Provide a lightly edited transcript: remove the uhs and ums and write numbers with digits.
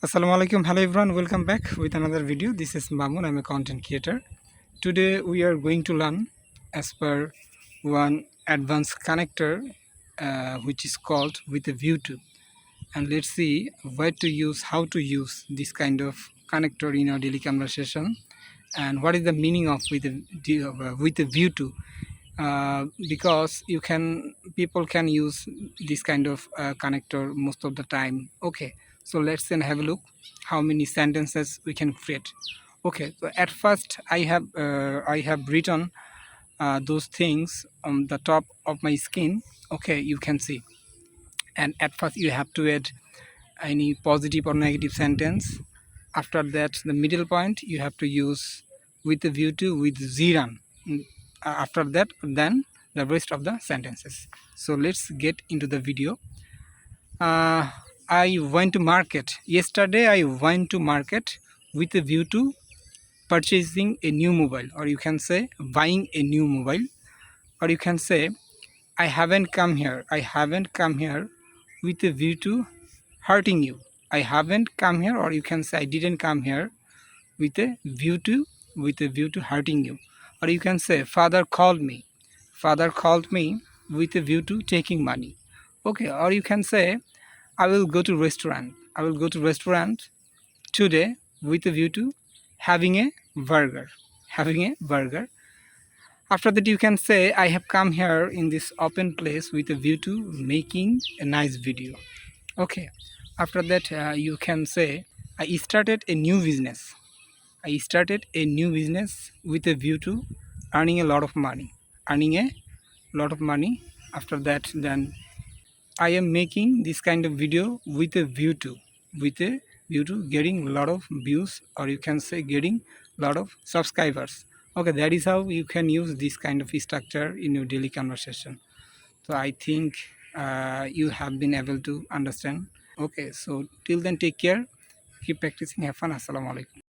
Assalamualaikum. Hello everyone, welcome back with another video. This is Mamun. I'm a content creator. Today we are going to learn as per one advanced connector which is called with a view to, and let's see where to use, how to use this kind of connector in our daily conversation, and what is the meaning of with a view to. Because people can use this kind of connector most of the time. Okay, so let's then have a look how many sentences we can create. Okay, so at first I have written those things on the top of my screen. Okay, you can see, and at first you have to add any positive or negative sentence. After that, the middle point you have to use with the view to with zeran. After that, then the rest of the sentences. So let's get into the video. uh, I went to market yesterday. I went to market with a view to purchasing a new mobile, or you can say buying a new mobile, or you can say I haven't come here with a view to hurting you. I haven't come here, or you can say I didn't come here with a view to hurting you. Or you can say father called me with a view to taking money. Okay, or you can say I will go to restaurant today with a view to having a burger. After that, you can say I have come here in this open place with a view to making a nice video. Okay, after that, you can say I started a new business. I started a new business with a view to earning a lot of money. Earning a lot of money. After that, then I am making this kind of video with a view to getting a lot of views, or you can say getting a lot of subscribers. Okay, that is how you can use this kind of structure in your daily conversation. So I think you have been able to understand. Okay, so till then, take care, keep practicing, have fun. Assalamu alaikum.